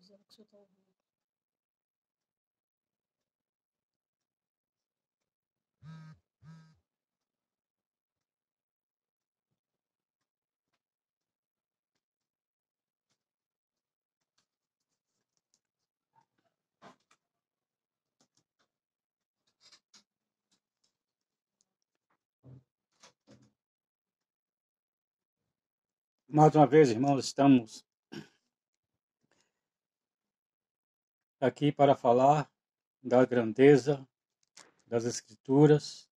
dizendo que o senhor está ouvindo. Mais uma vez, irmãos, estamos aqui para falar da grandeza das Escrituras,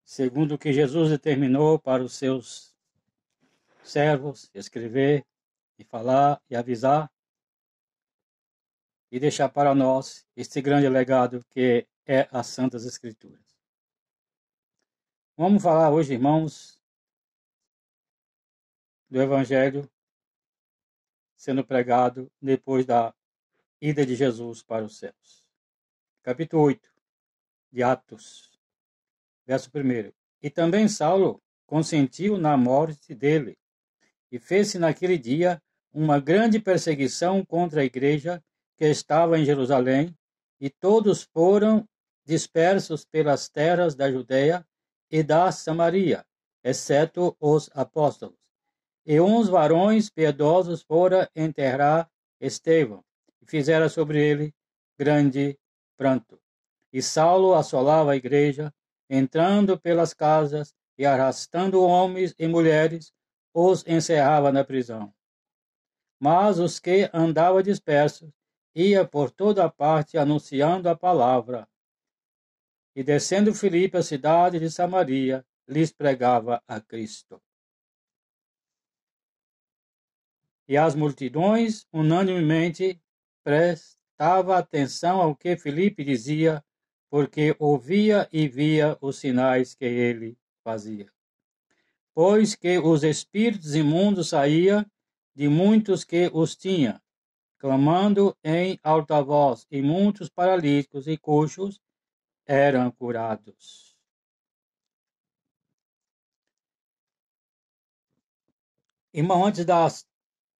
segundo o que Jesus determinou para os seus servos, escrever e falar e avisar, e deixar para nós este grande legado que é as Santas Escrituras. Vamos falar hoje, irmãos, do Evangelho sendo pregado depois da ida de Jesus para os céus. Capítulo 8 de Atos, verso 1. E também Saulo consentiu na morte dele, e fez-se naquele dia uma grande perseguição contra a igreja que estava em Jerusalém, e todos foram dispersos pelas terras da Judeia e da Samaria, exceto os apóstolos. E uns varões piedosos foram enterrar Estevão, e fizeram sobre ele grande pranto. E Saulo assolava a igreja, entrando pelas casas e arrastando homens e mulheres, os encerrava na prisão. Mas os que andavam dispersos ia por toda parte anunciando a palavra. E descendo Filipe à cidade de Samaria, lhes pregava a Cristo. E as multidões unanimemente prestavam atenção ao que Filipe dizia, porque ouvia e via os sinais que ele fazia. Pois que os espíritos imundos saíam de muitos que os tinham, clamando em alta voz, e muitos paralíticos e coxos eram curados. Irmão, antes da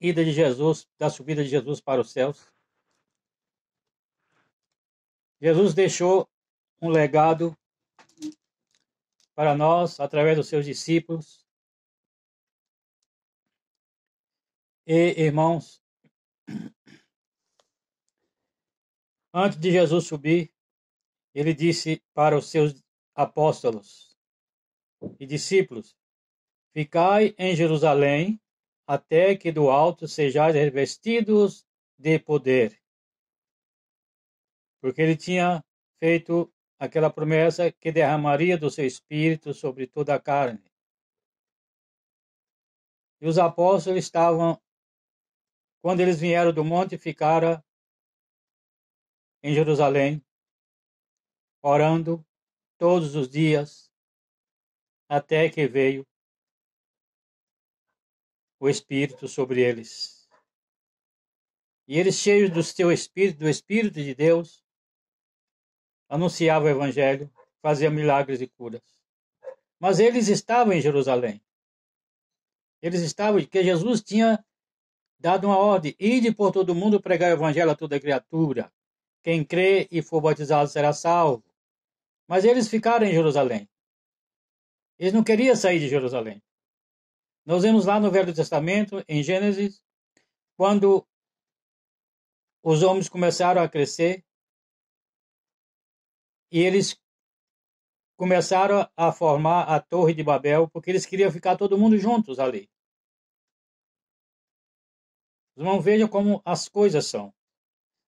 ida de Jesus, da subida de Jesus para os céus, Jesus deixou um legado para nós, através dos seus discípulos. E, irmãos, antes de Jesus subir, ele disse para os seus apóstolos e discípulos: ficai em Jerusalém, até que do alto sejais revestidos de poder. Porque ele tinha feito aquela promessa que derramaria do seu espírito sobre toda a carne. E os apóstolos estavam, quando eles vieram do monte, ficaram em Jerusalém, orando todos os dias, até que veio o Espírito sobre eles. E eles, cheios do seu Espírito, do Espírito de Deus, anunciavam o Evangelho, faziam milagres e curas. Mas eles estavam em Jerusalém. Eles estavam, porque Jesus tinha dado uma ordem: ide por todo mundo pregar o Evangelho a toda criatura. Quem crê e for batizado será salvo. Mas eles ficaram em Jerusalém. Eles não queriam sair de Jerusalém. Nós vemos lá no Velho Testamento, em Gênesis, quando os homens começaram a crescer e eles começaram a formar a Torre de Babel, porque eles queriam ficar todo mundo juntos ali. Os irmãos, vejam como as coisas são.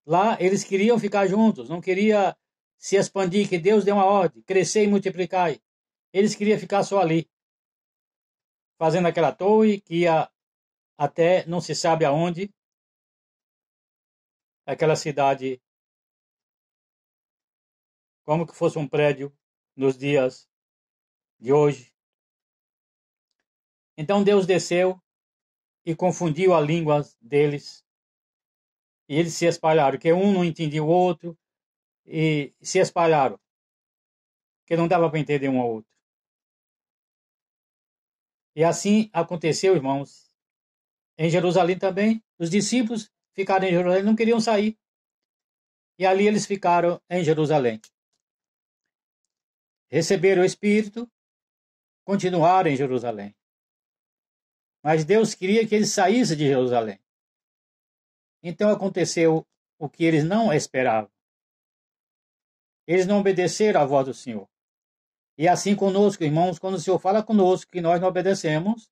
Lá eles queriam ficar juntos, não queriam se expandir, que Deus deu uma ordem: crescer e multiplicar. Eles queriam ficar só ali, fazendo aquela torre que ia até não se sabe aonde, aquela cidade, como que fosse um prédio nos dias de hoje. Então Deus desceu e confundiu a língua deles, e eles se espalharam, que um não entendia o outro, e se espalharam, que não dava para entender um ao outro. E assim aconteceu, irmãos, em Jerusalém também. Os discípulos ficaram em Jerusalém, não queriam sair. E ali eles ficaram em Jerusalém. Receberam o Espírito, continuaram em Jerusalém. Mas Deus queria que eles saíssem de Jerusalém. Então aconteceu o que eles não esperavam. Eles não obedeceram à voz do Senhor. E assim conosco, irmãos, quando o Senhor fala conosco que nós não obedecemos,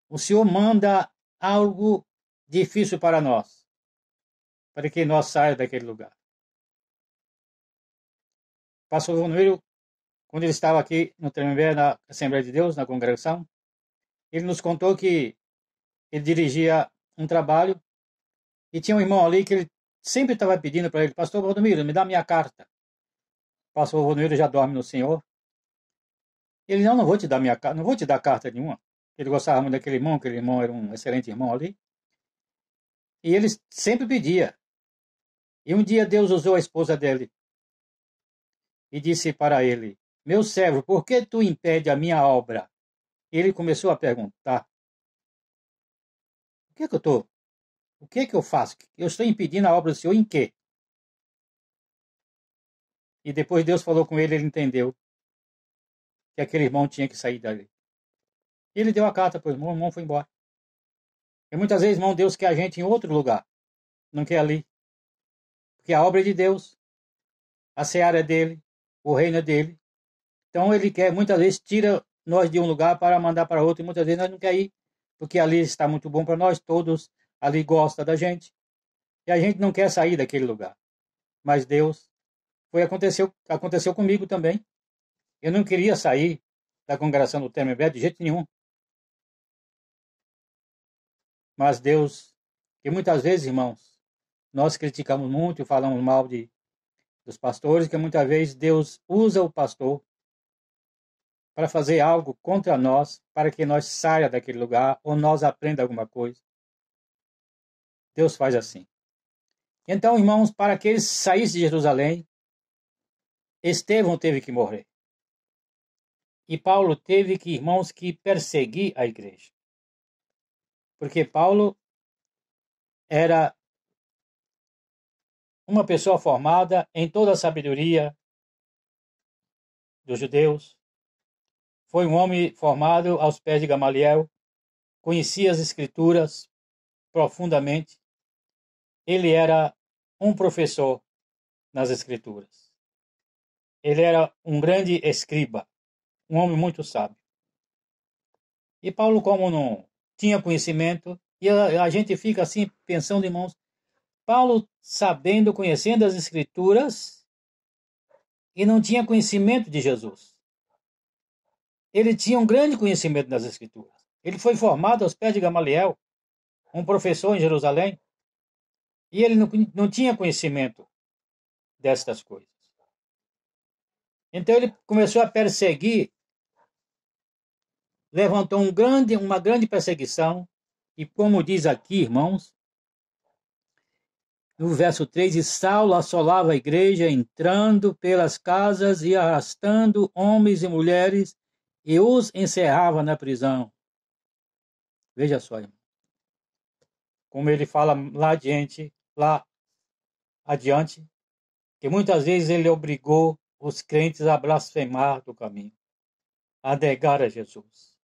o Senhor manda algo difícil para nós, para que nós saiamos daquele lugar. O pastor Ronuiro, quando ele estava aqui no Tremembé, na Assembleia de Deus, na congregação, ele nos contou que ele dirigia um trabalho e tinha um irmão ali que ele sempre estava pedindo para ele: pastor Ronuiro, me dá minha carta. O pastor Ronuiro já dorme no Senhor. Ele: não vou te dar minha carta, não vou te dar carta nenhuma. Ele gostava muito daquele irmão, aquele irmão era um excelente irmão ali. E ele sempre pedia. E um dia Deus usou a esposa dele e disse para ele: meu servo, por que tu impede a minha obra? E ele começou a perguntar: o que eu faço? Eu estou impedindo a obra do Senhor em quê? E depois Deus falou com ele, ele entendeu que aquele irmão tinha que sair dali. E ele deu a carta para o irmão foi embora. E muitas vezes, irmão, Deus quer a gente em outro lugar, não quer ali. Porque a obra é de Deus, a seara é dele, o reino é dele. Então ele quer, muitas vezes, tira nós de um lugar para mandar para outro, e muitas vezes nós não queremos ir, porque ali está muito bom para nós, todos ali gostam da gente, e a gente não quer sair daquele lugar. Mas Deus, aconteceu comigo também. Eu não queria sair da congregação do Tremembé de jeito nenhum. Mas Deus, que muitas vezes, irmãos, nós criticamos muito e falamos mal dos pastores, que muitas vezes Deus usa o pastor para fazer algo contra nós, para que nós saia daquele lugar ou nós aprenda alguma coisa. Deus faz assim. Então, irmãos, para que eles saíssem de Jerusalém, Estevão teve que morrer. E Paulo teve que, irmãos, que perseguir a igreja. Porque Paulo era uma pessoa formada em toda a sabedoria dos judeus. Foi um homem formado aos pés de Gamaliel, conhecia as escrituras profundamente. Ele era um professor nas escrituras. Ele era um grande escriba, um homem muito sábio. E Paulo, como não tinha conhecimento, e a gente fica assim pensando, irmãos, Paulo sabendo, conhecendo as escrituras, e não tinha conhecimento de Jesus. Ele tinha um grande conhecimento das escrituras. Ele foi formado aos pés de Gamaliel, um professor em Jerusalém, e ele não tinha conhecimento destas coisas. Então ele começou a perseguir, levantou uma grande perseguição, e como diz aqui, irmãos, no verso 3, e Saulo assolava a igreja, entrando pelas casas e arrastando homens e mulheres, e os encerrava na prisão. Veja só, irmão. Como ele fala lá adiante, que muitas vezes ele obrigou os crentes a blasfemar do caminho, a negar a Jesus.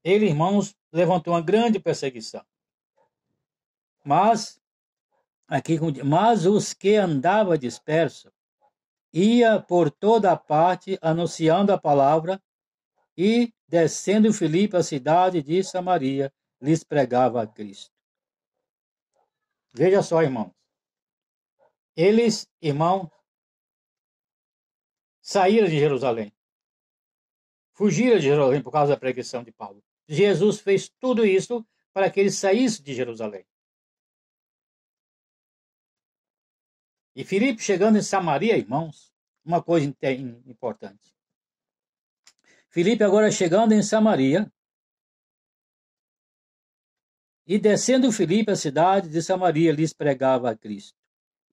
Ele, irmãos, levantou uma grande perseguição. Mas os que andavam dispersos ia por toda a parte anunciando a palavra e, descendo Filipe à cidade de Samaria, lhes pregava a Cristo. Veja só, irmãos. Eles, irmãos, saíram de Jerusalém. Fugiram de Jerusalém por causa da pregação de Paulo. Jesus fez tudo isso para que eles saíssem de Jerusalém. E Filipe, chegando em Samaria, irmãos, uma coisa importante. Filipe agora chegando em Samaria, e descendo Filipe à cidade de Samaria, lhes pregava a Cristo.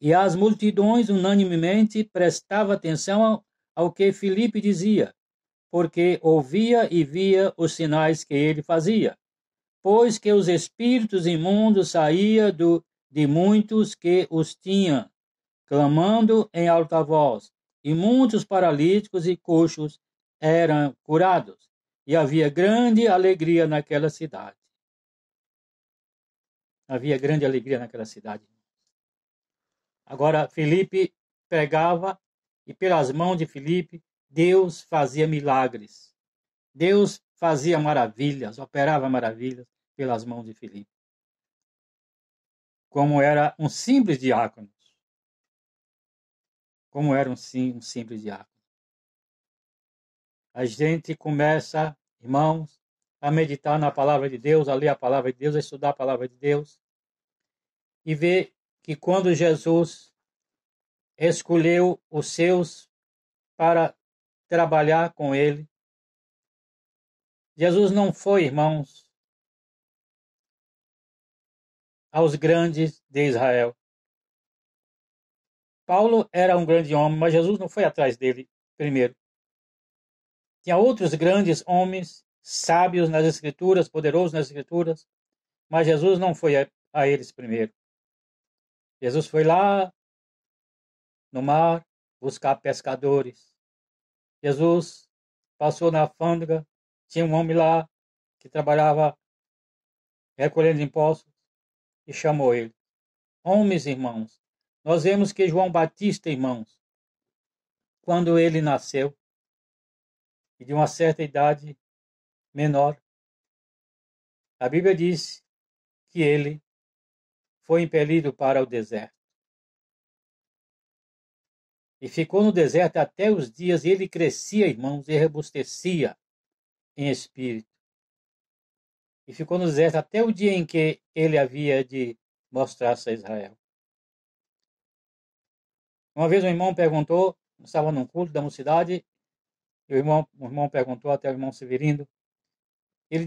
E as multidões unanimemente prestavam atenção ao que Filipe dizia, porque ouvia e via os sinais que ele fazia. pois que os espíritos imundos saíam de muitos que os tinham, clamando em alta voz, e muitos paralíticos e coxos eram curados, e havia grande alegria naquela cidade. Havia grande alegria naquela cidade. Agora, Filipe pregava, e pelas mãos de Filipe, Deus fazia milagres. Deus fazia maravilhas, operava maravilhas pelas mãos de Filipe. Como era um simples diácono. Como era um simples diácono. A gente começa, irmãos, a meditar na palavra de Deus, a ler a palavra de Deus, a estudar a palavra de Deus, e ver que quando Jesus escolheu os seus para trabalhar com ele, Jesus não foi, irmãos, aos grandes de Israel. Paulo era um grande homem, mas Jesus não foi atrás dele primeiro. Tinha outros grandes homens, sábios nas Escrituras, poderosos nas Escrituras, mas Jesus não foi a eles primeiro. Jesus foi lá no mar buscar pescadores. Jesus passou na alfândega, tinha um homem lá que trabalhava recolhendo impostos e chamou ele. Homens, irmãos, nós vemos que João Batista, irmãos, quando ele nasceu, e de uma certa idade menor, a Bíblia diz que ele foi impelido para o deserto. E ficou no deserto até os dias, e ele crescia, irmãos, e robustecia em espírito. E ficou no deserto até o dia em que ele havia de mostrar-se a Israel. Uma vez um irmão perguntou, estava num culto da mocidade, e o irmão perguntou, até o irmão Severino, ele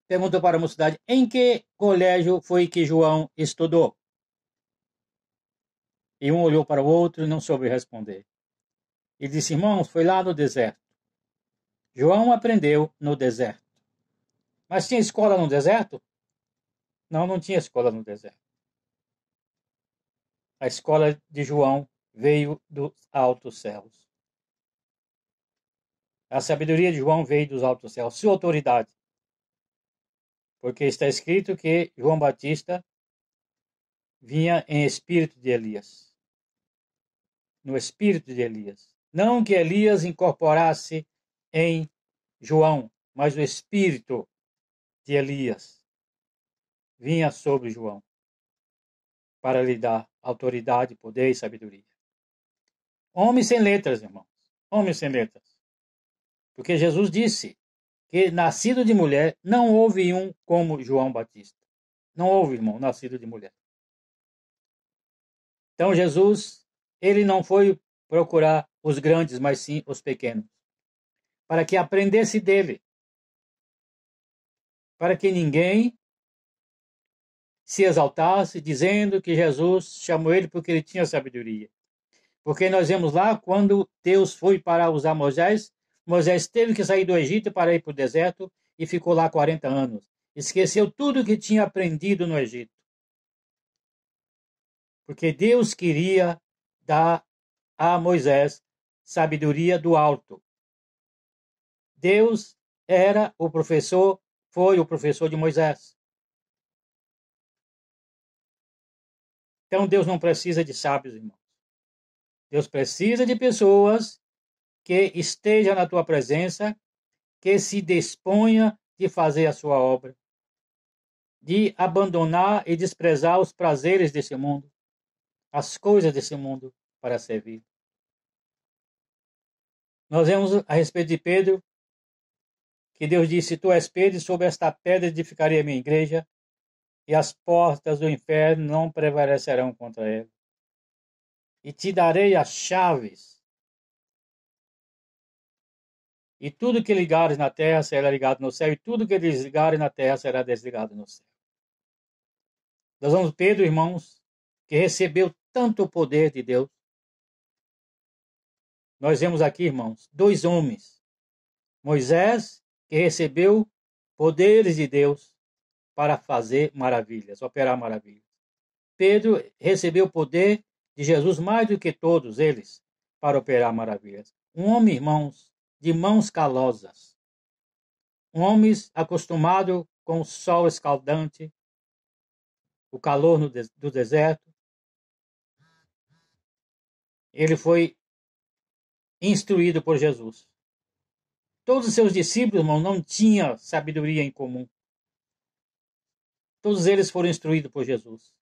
perguntou para a mocidade, em que colégio foi que João estudou? E um olhou para o outro e não soube responder. Ele disse, irmãos, foi lá no deserto. João aprendeu no deserto. Mas tinha escola no deserto? Não, não tinha escola no deserto. A escola de João veio dos altos céus. A sabedoria de João veio dos altos céus, sua autoridade. Porque está escrito que João Batista vinha em espírito de Elias. No espírito de Elias. Não que Elias incorporasse em João, mas o espírito de Elias vinha sobre João para lhe dar autoridade, poder e sabedoria. Homem sem letras, irmãos. Homem sem letras. Porque Jesus disse que nascido de mulher não houve um como João Batista. Não houve, irmão, nascido de mulher. Então Jesus, ele não foi procurar os grandes, mas sim os pequenos. Para que aprendesse dele. Para que ninguém se exaltasse dizendo que Jesus chamou ele porque ele tinha sabedoria. Porque nós vemos lá, quando Deus foi para usar Moisés, Moisés teve que sair do Egito para ir para o deserto e ficou lá 40 anos. Esqueceu tudo que tinha aprendido no Egito. Porque Deus queria dar a Moisés sabedoria do alto. Deus era o professor, foi o professor de Moisés. Então Deus não precisa de sábios, irmãos. Deus precisa de pessoas que estejam na tua presença, que se disponha de fazer a sua obra, de abandonar e desprezar os prazeres desse mundo, as coisas desse mundo para servir. Nós vemos a respeito de Pedro, que Deus disse, tu és Pedro, e sobre esta pedra edificarei a minha igreja, e as portas do inferno não prevalecerão contra ele. E te darei as chaves. E tudo que ligares na terra será ligado no céu, e tudo que desligares na terra será desligado no céu. Nós vemos Pedro, irmãos, que recebeu tanto poder de Deus. Nós vemos aqui, irmãos, dois homens. Moisés, que recebeu poderes de Deus, para fazer maravilhas, operar maravilhas. Pedro recebeu o poder de Jesus mais do que todos eles para operar maravilhas. Um homem, irmãos, de mãos calosas. Um homem acostumado com o sol escaldante, o calor do deserto. Ele foi instruído por Jesus. Todos os seus discípulos, irmão, não tinham sabedoria em comum. Todos eles foram instruídos por Jesus.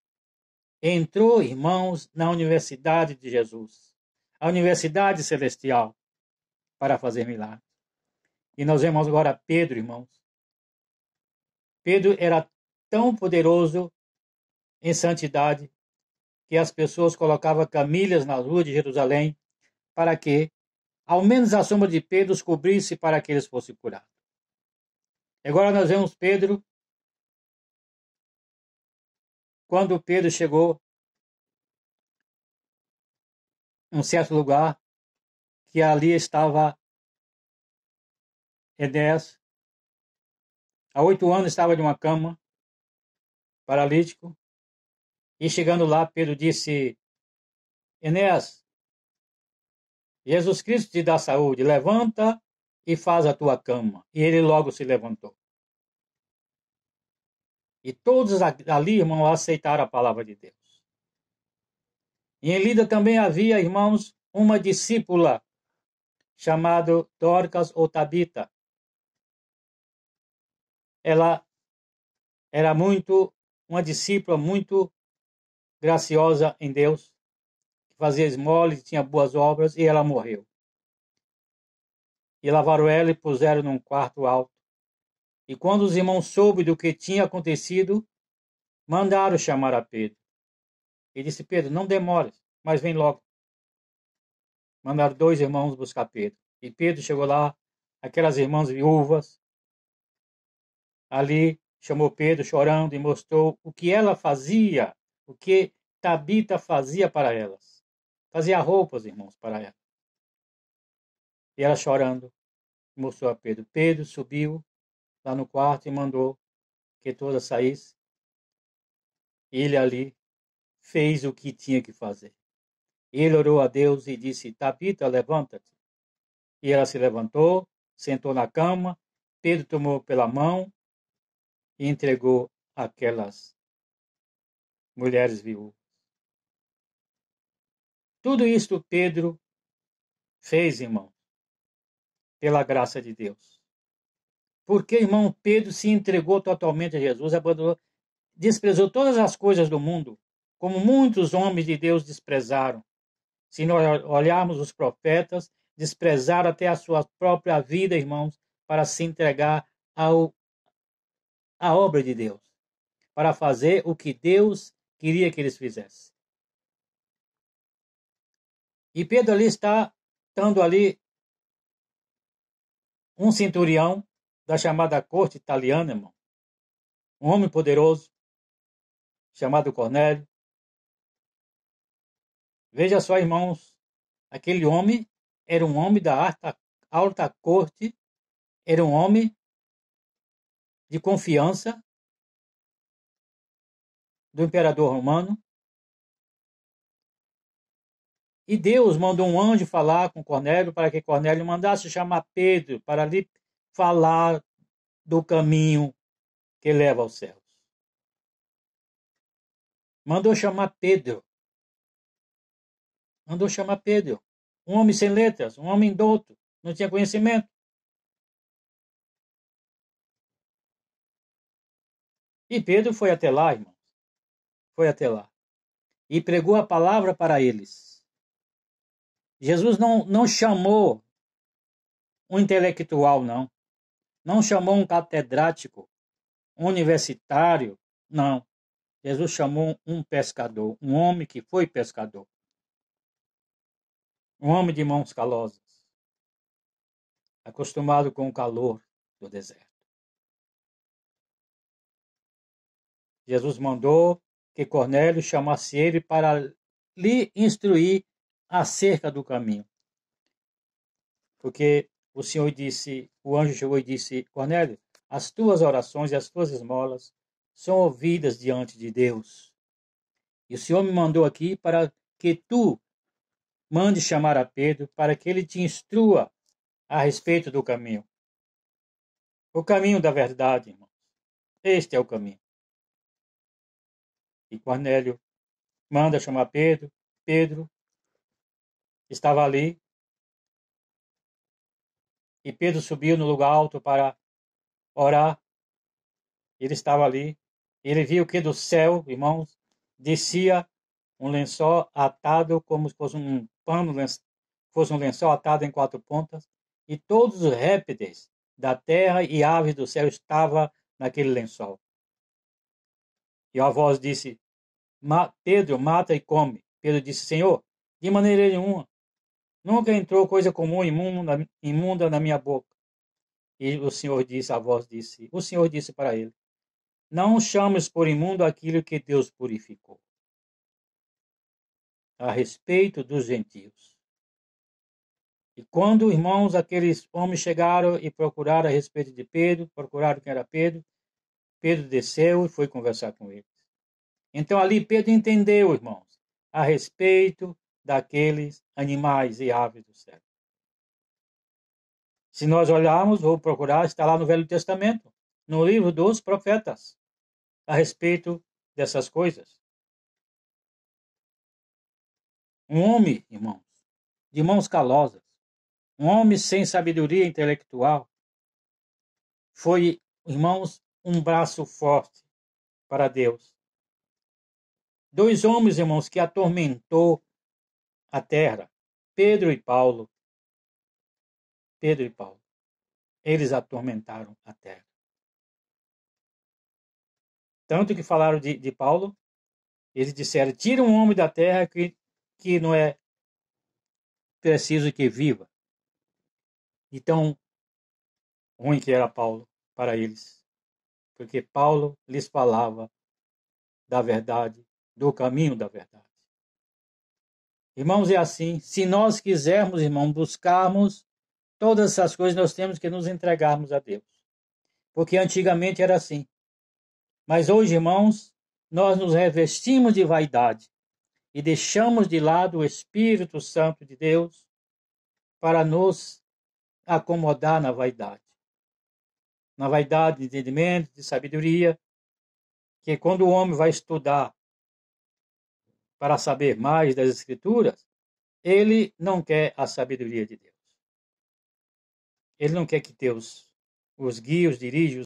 Entrou, irmãos, na universidade de Jesus, a universidade celestial, para fazer milagres. E nós vemos agora Pedro, irmãos. Pedro era tão poderoso em santidade que as pessoas colocavam camilhas na rua de Jerusalém para que, ao menos a sombra de Pedro, os cobrisse para que eles fossem curados. Agora nós vemos Pedro, quando Pedro chegou em um certo lugar, que ali estava Enéas, há 8 anos estava de uma cama, paralítico, e chegando lá, Pedro disse: Enéas, Jesus Cristo te dá saúde, levanta e faz a tua cama. E ele logo se levantou. E todos ali, irmãos, aceitaram a palavra de Deus. E em Lida também havia, irmãos, uma discípula chamada Dorcas ou Tabita. Ela era uma discípula muito graciosa em Deus, que fazia esmola e tinha boas obras, e ela morreu. E lavaram ela e puseram num quarto alto. E quando os irmãos soube do que tinha acontecido, mandaram chamar a Pedro. E disse: Pedro, não demores, mas vem logo. Mandaram 2 irmãos buscar Pedro. E Pedro chegou lá, aquelas irmãs viúvas, ali chamou Pedro chorando e mostrou o que ela fazia, o que Tabita fazia para elas. Fazia roupas, irmãos, para ela. E ela chorando, mostrou a Pedro. Pedro subiu lá no quarto e mandou que todas saíssem. Ele ali fez o que tinha que fazer. Ele orou a Deus e disse: Tabita, levanta-te. E ela se levantou, sentou na cama, Pedro tomou pela mão e entregou aquelas mulheres viúvas. Tudo isto Pedro fez, irmão, pela graça de Deus. Porque, irmão, Pedro se entregou totalmente a Jesus, abandonou, desprezou todas as coisas do mundo, como muitos homens de Deus desprezaram. Se nós olharmos os profetas, desprezaram até a sua própria vida, irmãos, para se entregar à obra de Deus, para fazer o que Deus queria que eles fizessem. E Pedro ali está, estando ali, um centurião da chamada corte italiana, irmão, um homem poderoso, chamado Cornélio. Veja só, irmãos, aquele homem era um homem da alta corte, era um homem de confiança do imperador romano. E Deus mandou um anjo falar com Cornélio para que Cornélio mandasse chamar Pedro para lhe falar do caminho que leva aos céus. Mandou chamar Pedro. Mandou chamar Pedro. Um homem sem letras, um homem douto, não tinha conhecimento. E Pedro foi até lá, irmãos. Foi até lá. E pregou a palavra para eles. Jesus não chamou um intelectual, não. Não chamou um catedrático, um universitário, não. Jesus chamou um pescador, um homem que foi pescador. Um homem de mãos calosas, acostumado com o calor do deserto. Jesus mandou que Cornélio chamasse ele para lhe instruir acerca do caminho. Porque o Senhor disse, o anjo chegou e disse: Cornélio, as tuas orações e as tuas esmolas são ouvidas diante de Deus. E o Senhor me mandou aqui para que tu mande chamar a Pedro para que ele te instrua a respeito do caminho. O caminho da verdade, irmãos. Este é o caminho. E Cornélio manda chamar Pedro. Pedro estava ali. E Pedro subiu no lugar alto para orar. Ele estava ali. Ele viu que do céu, irmãos, descia um lençol atado como se fosse um pano, fosse um lençol atado em 4 pontas. E todos os répteis da terra e aves do céu estavam naquele lençol. E a voz disse: Pedro, mata e come. Pedro disse: Senhor, de maneira nenhuma. Nunca entrou coisa comum imunda na minha boca. E o Senhor disse para ele: não chames por imundo aquilo que Deus purificou. A respeito dos gentios. E quando, irmãos, aqueles homens chegaram e procuraram a respeito de Pedro, procuraram quem era Pedro, Pedro desceu e foi conversar com eles. Então ali Pedro entendeu, irmãos, a respeito daqueles animais e aves do céu. Se nós olharmos, vou procurar, está lá no Velho Testamento, no livro dos profetas, a respeito dessas coisas. Um homem, irmãos, de mãos calosas, um homem sem sabedoria intelectual, foi, irmãos, um braço forte para Deus. 2 homens, irmãos, que atormentou a terra, Pedro e Paulo. Pedro e Paulo. Eles atormentaram a terra. Tanto que falaram de Paulo, eles disseram: tira um homem da terra que não é preciso que viva. Então, ruim que era Paulo para eles, porque Paulo lhes falava da verdade, do caminho da verdade. Irmãos, é assim, se nós quisermos, irmãos, buscarmos todas essas coisas, nós temos que nos entregarmos a Deus. Porque antigamente era assim. Mas hoje, irmãos, nós nos revestimos de vaidade e deixamos de lado o Espírito Santo de Deus para nos acomodar na vaidade. Na vaidade de entendimento, de sabedoria, que quando o homem vai estudar para saber mais das Escrituras, ele não quer a sabedoria de Deus. Ele não quer que Deus os guie, os dirija,